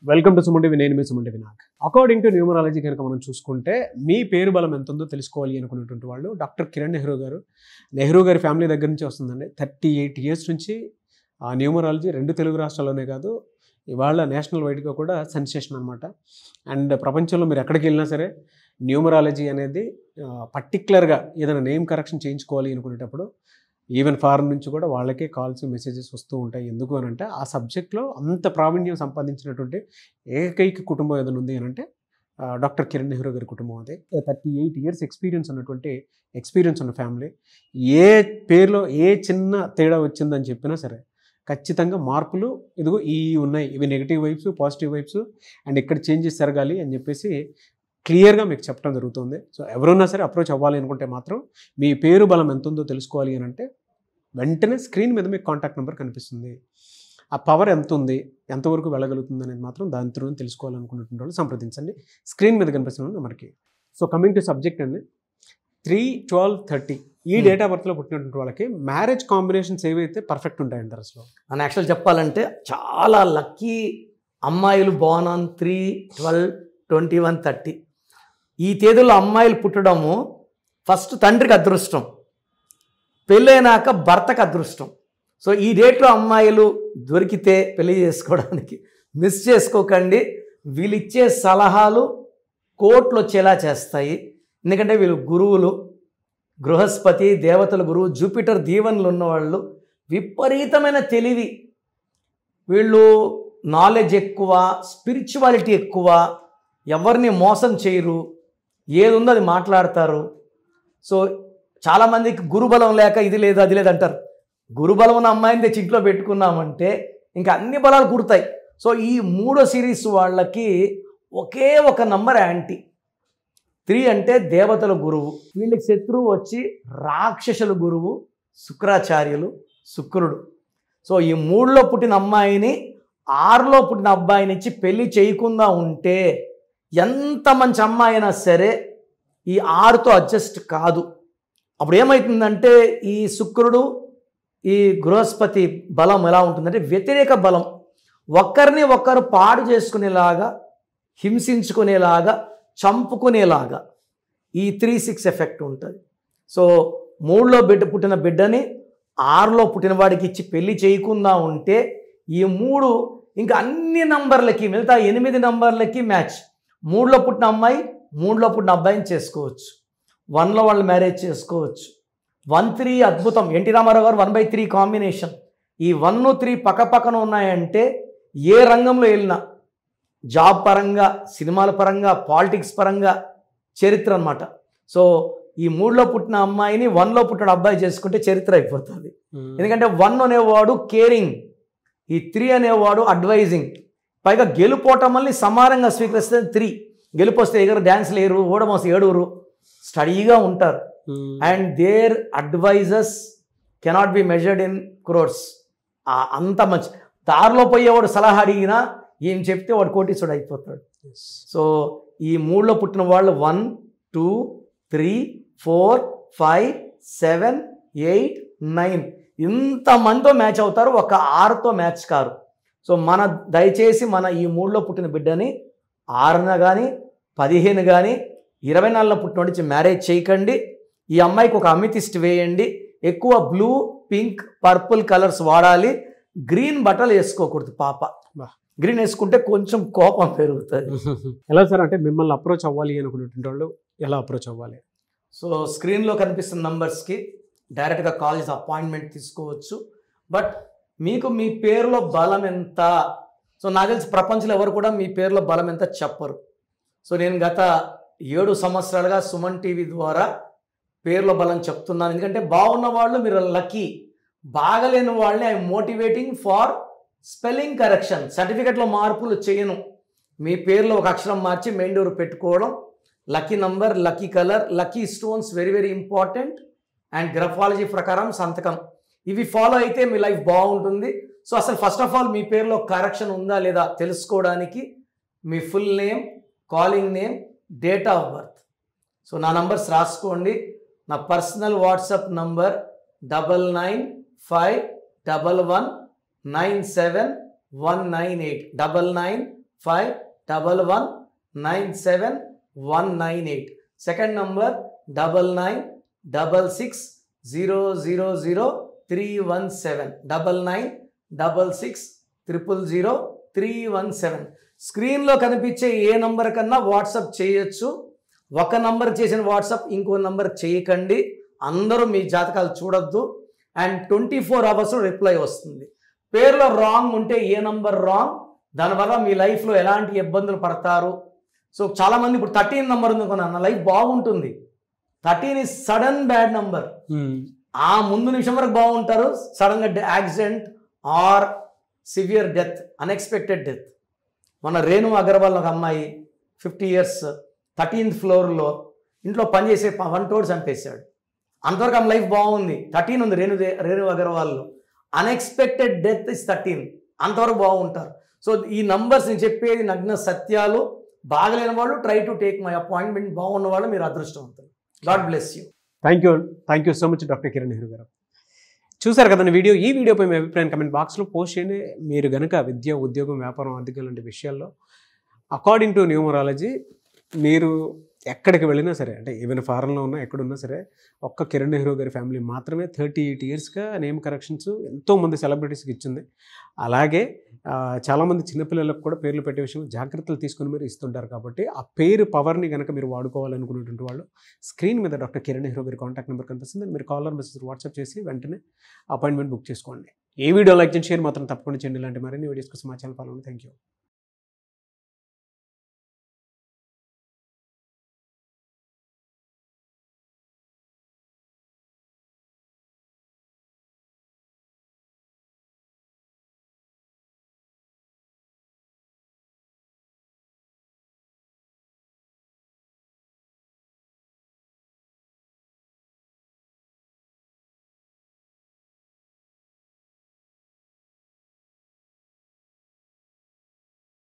Welcome to Suman TV. నేను మీ Suman TV. నాకు according to numerology కనుక మనం చూసుకుంటే మీ పేరు బలం ఎంత ఉందో తెలుసుకోవాలి అనుకున్నటువంటి వాళ్ళు డాక్టర్ కిరణ్ నెహ్రూ గారు. నెహ్రూ గారి ఫ్యామిలీ దగ్గర నుంచి వస్తుందండి. 38 years నుంచి ఆ న్యూమరాలజీ 2 తెలుగు రాష్ట్రాల్లోనే కాదు, ఇవాళ నేషనల్ వైడ్గా కూడా సెన్సేషన్ అనమాట. అండ్ ప్రపంచంలో మీరు ఎక్కడికి వెళ్ళినా సరే న్యూమరాలజీ అనేది పర్టికులర్గా ఏదైనా నేమ్ కరెక్షన్ చేయించుకోవాలి అనుకునేటప్పుడు ఈవెన్ ఫారెన్ నుంచి కూడా వాళ్ళకే కాల్స్ మెసేజెస్ వస్తూ ఉంటాయి. ఎందుకు అని అంటే ఆ సబ్జెక్ట్లో అంత ప్రావీణ్యం సంపాదించినటువంటి ఏకైక కుటుంబం ఏదైనా ఉంది అని అంటే డాక్టర్ కిరణ్ నెహ్రూ గారి కుటుంబం. అది 38 years ఎక్స్పీరియన్స్ ఉన్న ఫ్యామిలీ. ఏ పేరులో ఏ చిన్న తేడా వచ్చిందని చెప్పినా సరే ఖచ్చితంగా మార్పులు ఇదిగో ఈ ఉన్నాయి, ఇవి negative vibes, positive vibes, and ఇక్కడ చేంజెస్ జరగాలి అని చెప్పేసి క్లియర్గా మీకు చెప్పడం జరుగుతుంది. సో ఎవరున్నా సరే అప్రోచ్ అవ్వాలి అనుకుంటే మాత్రం మీ పేరు బలం ఎంత ఉందో తెలుసుకోవాలి అని అంటే వెంటనే స్క్రీన్ మీద మీకు కాంటాక్ట్ నెంబర్ కనిపిస్తుంది. ఆ పవర్ ఎంత ఉంది, ఎంతవరకు వెళ్ళగలుగుతుంది అనేది మాత్రం దాని త్రూ తెలుసుకోవాలనుకున్నటువంటి వాళ్ళు సంప్రదించండి స్క్రీన్ మీద కనిపిస్తున్న నెంబర్కి. సో కమింగ్ టు సబ్జెక్ట్ అండి, 3-12-30 ఈ డేట్ ఆఫ్ బర్త్లో పుట్టినటువంటి వాళ్ళకి మ్యారేజ్ కాంబినేషన్స్ ఏవైతే పర్ఫెక్ట్ ఉంటాయంటారు అసలు? అని యాక్చువల్ చెప్పాలంటే చాలా లక్కీ అమ్మాయిలు బోర్న్ ఆన్ 3-12-21-30 ఈ తేదీలో అమ్మాయిలు పుట్టడము ఫస్ట్ తండ్రికి అదృష్టం, పెళ్ళైనాక భర్తకు అదృష్టం. సో ఈ డేట్లో అమ్మాయిలు దొరికితే పెళ్లి చేసుకోవడానికి మిస్ చేసుకోకండి. వీళ్ళు ఇచ్చే సలహాలు కోట్లు వచ్చేలా చేస్తాయి. ఎందుకంటే వీళ్ళు గురువులు, బృహస్పతి దేవతల గురువు, జూపిటర్ దీవెనలు ఉన్నవాళ్ళు, విపరీతమైన తెలివి, వీళ్ళు నాలెడ్జ్ ఎక్కువ, స్పిరిచువాలిటీ ఎక్కువ, ఎవరిని మోసం చేయరు, ఏది ఉందో అది మాట్లాడతారు. సో చాలామందికి గురుబలం లేక ఇది లేదు అది లేదు అంటారు. గురుబలం ఉన్న అమ్మాయిని తెచ్చి ఇంట్లో పెట్టుకున్నామంటే ఇంకా అన్ని బలాలు కుడతాయి. సో ఈ 3వ సిరీస్ వాళ్ళకి ఒకే ఒక నంబర్ యాంటీ. 3 అంటే దేవతల గురువు, వీళ్ళకి శత్రువు వచ్చి రాక్షసుల గురువు శుక్రాచార్యులు, శుక్రుడు. సో ఈ 3లో పుట్టిన అమ్మాయిని 6లో పుట్టిన అబ్బాయిని ఇచ్చి పెళ్లి చేయకుండా ఉంటే ఎంత మంచి అమ్మాయి అయినా సరే ఈ 6తో అడ్జస్ట్ కాదు. అప్పుడు ఏమవుతుందంటే ఈ శుక్రుడు, ఈ బృహస్పతి బలం ఎలా ఉంటుందంటే వ్యతిరేక బలం, ఒక్కరిని ఒక్కరు పాడు చేసుకునేలాగా, హింసించుకునేలాగా, చంపుకునేలాగా ఈ 3-6 ఎఫెక్ట్ ఉంటుంది. సో 3లో పుట్టిన బిడ్డని 6లో పుట్టిన వాడికి ఇచ్చి పెళ్లి చేయకుండా ఉంటే ఈ 3 ఇంకా అన్ని నంబర్లకి, మిగతా 8 నంబర్లకి మ్యాచ్. 3లో పుట్టిన అమ్మాయి 3లో పుట్టిన అబ్బాయిని చేసుకోవచ్చు, 1లో వాళ్ళు మ్యారేజ్ చేసుకోవచ్చు. 1-3 అద్భుతం. ఎన్టీ రామారావు గారు 1/3 కాంబినేషన్. ఈ 1-3 పక్కపక్కన ఉన్నాయంటే ఏ రంగంలో వెళ్ళినా, జాబ్ పరంగా, సినిమాల పరంగా, పాలిటిక్స్ పరంగా చరిత్ర అనమాట. సో ఈ 3లో పుట్టిన అమ్మాయిని 1లో పుట్టిన అబ్బాయి చేసుకుంటే చరిత్ర అయిపోతుంది. ఎందుకంటే 1 అనేవాడు కేరింగ్, ఈ 3 అనేవాడు అడ్వైజింగ్, పైగా గెలుపోవటం వల్ల సమానంగా స్వీకరిస్తే 3 గెలుపొస్తే ఎగరు డ్యాన్స్ లేరు, ఓడమోసి ఏడుగురు, స్టడీగా ఉంటారు. And their advices cannot be measured in crores. అంత మంచి దారిలో పోయేవాడు సలహా అడిగినా ఏం చెప్తే వాడు కోటీశ్వరుడు అయిపోతాడు. సో ఈ 3లో పుట్టిన వాళ్ళు 1, 2, 3, 4, 5, 7, 8, 9 ఇంతమందితో మ్యాచ్ అవుతారు, ఒక 6తో మ్యాచ్ కారు. సో దయచేసి మన ఈ 3లో పుట్టిన బిడ్డని 6న కానీ 15 కానీ 24లో పుట్టిన నుంచి మ్యారేజ్ చేయకండి. ఈ అమ్మాయికి ఒక అమితిస్ట్ వేయండి. ఎక్కువ బ్లూ, పింక్, పర్పుల్ కలర్స్ వాడాలి. గ్రీన్ బట్టలు వేసుకోకూడదు పాప. గ్రీన్ వేసుకుంటే కొంచెం కోపం పెరుగుతుంది. ఎలా సార్ అంటే మిమ్మల్ని అప్రోచ్ అవ్వాలి అనుకునేటువంటి వాళ్ళు ఎలా అప్రోచ్ అవ్వాలి? సో స్క్రీన్లో కనిపిస్తున్న నంబర్స్కి డైరెక్ట్గా కాల్ చేసి అపాయింట్మెంట్ తీసుకోవచ్చు. బట్ మీకు మీ పేరులో బలం ఎంత, సో నాకు తెలిసి ప్రపంచంలో ఎవరు కూడా మీ పేరులో బలం ఎంత చెప్పరు. సో నేను గత 7 సంవత్సరాలుగా సుమన్ టీవీ ద్వారా పేర్ల బలం చెప్తున్నాను. ఎందుకంటే బాగున్న వాళ్ళు మీరు లక్కీ, బాగలేని వాళ్ళని I motivating for spelling correction. సర్టిఫికెట్లో మార్పులు చేయను, మీ పేర్లో ఒక అక్షరం మార్చి మెండూరు పెట్టుకోవడం, lucky number, lucky colour, lucky stones very very important, and graphology ప్రకారం సంతకం. ఇవి ఫాలో అయితే మీ లైఫ్ బాగుంటుంది. సో అసలు ఫస్ట్ ఆఫ్ ఆల్ మీ పేరులో కరెక్షన్ ఉందా లేదా తెలుసుకోవడానికి మీ full name, calling name, date of birth. So నా నంబర్స్ రాసుకోండి. నా personal WhatsApp number 9951197198 99 996197 second number 9966000317 9966000317. స్క్రీన్లో కనిపించే ఏ నంబర్ కన్నా వాట్సాప్ చేయొచ్చు. ఒక నంబర్ చేసిన వాట్సాప్ ఇంకో నంబర్ చేయకండి. అందరూ మీ జాతకాలు చూడొద్దు. అండ్ 24 hours రిప్లై వస్తుంది. పేరులో రాంగ్ ఉంటే ఏ నంబర్ రాంగ్, దానివల్ల మీ లైఫ్లో ఎలాంటి ఇబ్బందులు పడతారు. సో చాలామంది ఇప్పుడు 13 నంబర్ ఉంది కొన్నా, నా లైఫ్ బాగుంటుంది. 13 is సడన్ బ్యాడ్ నంబర్. ఆ ముందు నిమిషం వరకు బాగుంటారు, సడన్గా accident or severe death, unexpected death. మన రేణు అగర్వాల్ ఒక అమ్మాయి 50 years 13th floorలో ఇంట్లో పనిచేసే వంటోడు చంపేశాడు. అంతవరకు ఆమె లైఫ్ బాగుంది. 13 ఉంది రేణు అగర్వాల్లో. Unexpected death is 13. అంతవరకు బాగుంటారు. సో ఈ నంబర్స్ నేను చెప్పేది నగ్న సత్యాలు. బాగలేని వాళ్ళు try to take my appointment, బాగున్న వాళ్ళు మీరు అదృష్టవంతులు. God bless you. Thank you so much doctor Kiran Nehru గారు. చూసారు కదండి వీడియో. ఈ వీడియోపై మీ అభిప్రాయం కమెంట్ బాక్స్లో పోస్ట్ చేయండి. మీరు కనుక విద్య, ఉద్యోగం, వ్యాపారం, ఆర్థిక లాంటి విషయాల్లో అకార్డింగ్ టు న్యూమరాలజీ మీరు ఎక్కడికి వెళ్ళినా సరే, అంటే ఈవెన్ ఫారెన్లో ఉన్నా ఎక్కడున్నా సరే, ఒక్క కిరణ్ నెహ్రూ గారి ఫ్యామిలీ మాత్రమే 38 yearsగా నేమ్ కరెక్షన్స్ ఎంతోమంది సెలబ్రిటీస్కి ఇచ్చింది. అలాగే చాలామంది చిన్నపిల్లలకు కూడా పేర్లు పెట్టే విషయం జాగ్రత్తలు తీసుకుని మీరు ఇస్తుంటారు. కాబట్టి ఆ పేరు పవర్ని కనుక మీరు వాడుకోవాలనుకునేటువంటి వాళ్ళు స్క్రీన్ మీద డాక్టర్ కిరణ్ నెహ్రూ గారి కాంటాక్ట్ నెంబర్ కనిపిస్తుంది. మీరు కాలర్ మెసేజ్ వాట్సాప్ చేసి వెంటనే అపాయింట్మెంట్ బుక్ చేసుకోండి. ఏ వీడియో లైక్ చేయండి, షేర్ మాత్రం తప్పకుండా చేయండి. ఇలాంటి మరిన్ని వీడియోస్ కోసం మా ఛానల్ ఫాలో అవ్వండి. Thank you.